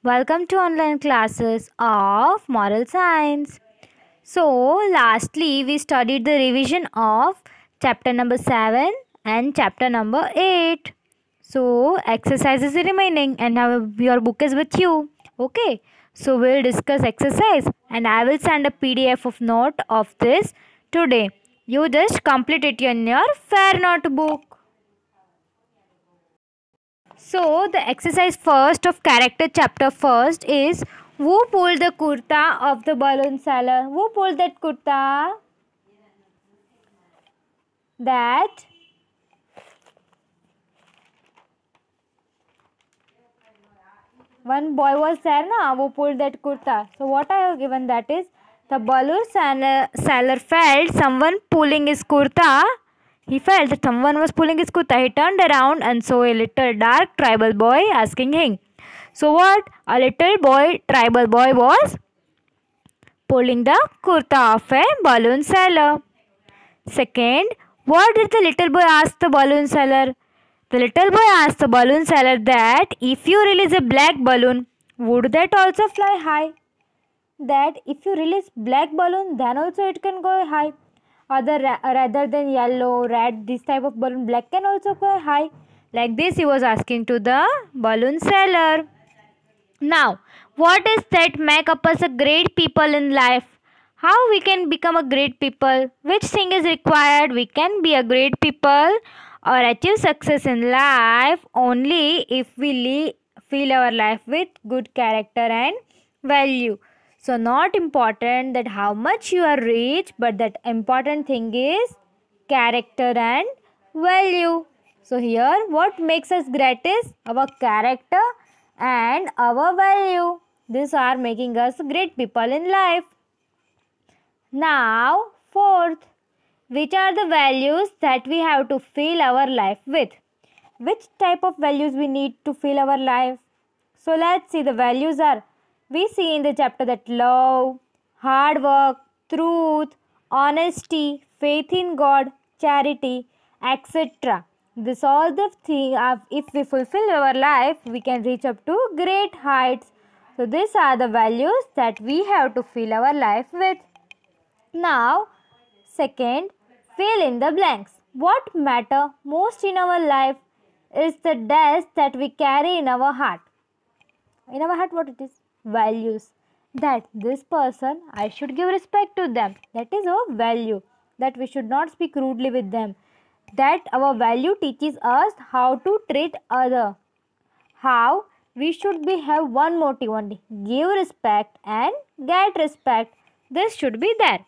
Welcome to online classes of moral science. So, lastly, we studied the revision of chapter number 7 and chapter number 8. So, exercises is remaining and now your book is with you. Okay. So, we'll discuss exercise and I will send a PDF of note of this today. You just complete it in your fair notebook. So the exercise first of character chapter first is who pulled the kurta of the balloon seller? Who pulled that kurta? That one boy was there na who pulled that kurta. So what I have given that is the balloon seller felt someone pulling his kurta. He felt that someone was pulling his kurta. He turned around and saw a little dark tribal boy asking him. So what? A little boy, tribal boy was pulling the kurta of a balloon seller. Second, what did the little boy ask the balloon seller? The little boy asked the balloon seller that if you release a black balloon, would that also fly high? That if you release black balloon, then also it can go high. Rather than yellow, red, this type of balloon, black can also go high. Like this he was asking to the balloon seller. Now, what is that make up us a great people in life? How we can become a great people? Which thing is required? We can be a great people or achieve success in life only if we fill our life with good character and value. So not important that how much you are rich, but that important thing is character and value. So here what makes us great is our character and our value. These are making us great people in life. Now fourth, which are the values that we have to fill our life with? Which type of values we need to fill our life? So let's see, the values are, we see in the chapter that love, hard work, truth, honesty, faith in God, charity, etc. This all the things, if we fulfill our life, we can reach up to great heights. So these are the values that we have to fill our life with. Now, second, fill in the blanks. What matter most in our life is the dash that we carry in our heart. In our heart, what it is? Values. That this person, I should give respect to them. That is our value. That we should not speak rudely with them. That our value teaches us how to treat other. How we should have one motive only. Give respect and get respect. This should be there.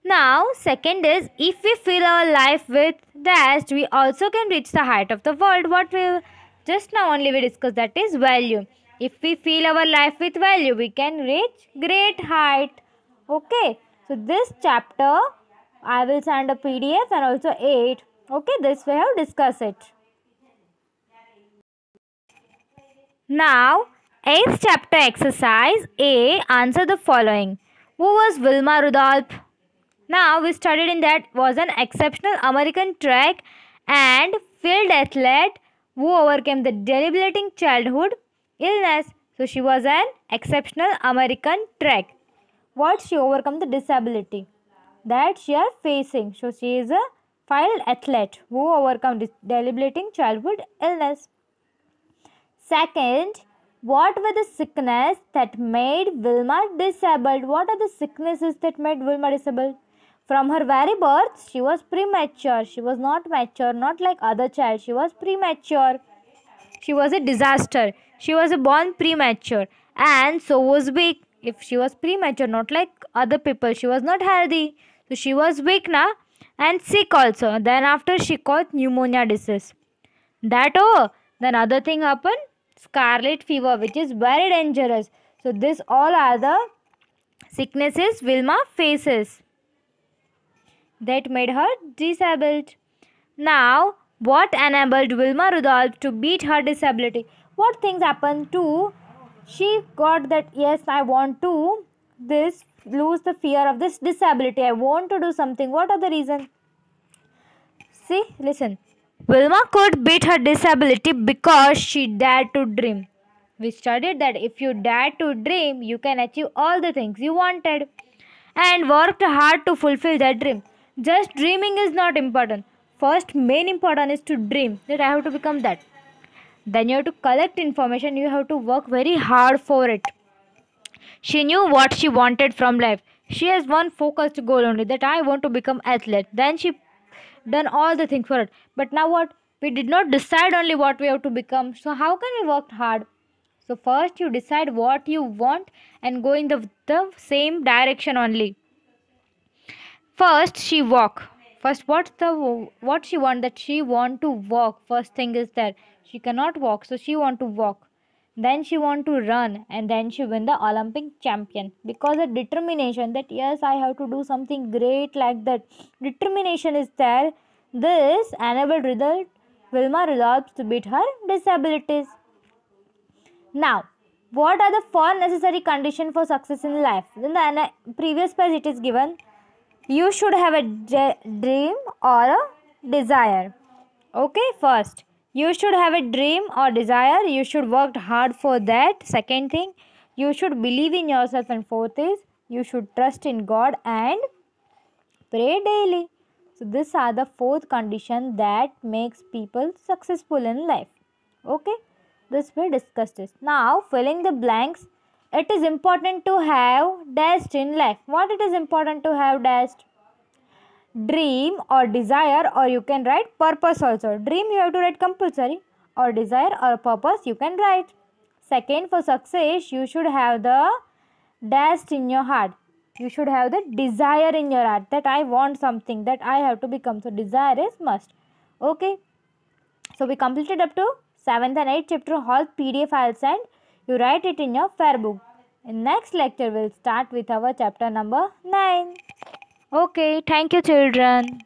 Now, second is, if we fill our life with that, we also can reach the height of the world. What we just now only we discussed, that is value. If we fill our life with value, we can reach great height. Okay. So this chapter, I will send a PDF and also 8. Okay. This we have discussed it. Now, 8th chapter exercise A. Answer the following. Who was Wilma Rudolph? Now, we studied in that was an exceptional American track and field athlete who overcame the debilitating childhood illness. So, she was an exceptional American track. What she overcome the disability that she are facing. So, she is a field athlete who overcome this debilitating childhood illness. Second, what were the sickness that made Wilma disabled? What are the sicknesses that made Wilma disabled? From her very birth, she was premature. She was not mature, not like other child. She was premature. She was a disaster. She was born premature and so was weak. If she was premature, not like other people, she was not healthy. So she was weak na and sick also. Then after she caught pneumonia disease. That then other thing happened, scarlet fever, which is very dangerous. So this all are the sicknesses Wilma faces that made her disabled. Now, what enabled Wilma Rudolph to beat her disability? What things happened to she got that yes, I want to lose the fear of this disability. I want to do something. What are the reasons? See, listen. Wilma could beat her disability because she dared to dream. We studied that if you dare to dream, you can achieve all the things you wanted and worked hard to fulfill that dream. Just dreaming is not important. First, main important is to dream that I have to become that. Then you have to collect information, you have to work very hard for it. She knew what she wanted from life. She has one focused goal only, that I want to become athlete. Then she done all the things for it. But now what? We did not decide only what we have to become. So how can we work hard? So first you decide what you want and go in the same direction only. First she walk. First what she want, that she want to walk. First thing is that she cannot walk, so she want to walk. Then she want to run, and then she win the Olympic champion because of determination, that yes, I have to do something great like that. Determination is there. This enabled result Wilma resolves to beat her disabilities. Now, what are the four necessary conditions for success in life? In the previous page it is given, you should have a dream or a desire. Okay, first, you should have a dream or desire. You should work hard for that. Second thing, you should believe in yourself. And fourth is, you should trust in God and pray daily. So these are the fourth condition that makes people successful in life. Okay, this we discussed this. Now, filling the blanks. It is important to have dashed in life. What it is important to have dashed? Dream or desire, or you can write purpose also. Dream you have to write compulsory, or desire or purpose you can write. Second, for success you should have the dashed in your heart. You should have the desire in your heart, that I want something, that I have to become. So desire is must. Okay, so we completed up to 7th and 8th chapter. All PDF I'll send. You write it in your fair book. In next lecture we'll start with our chapter number 9. Okay, thank you children.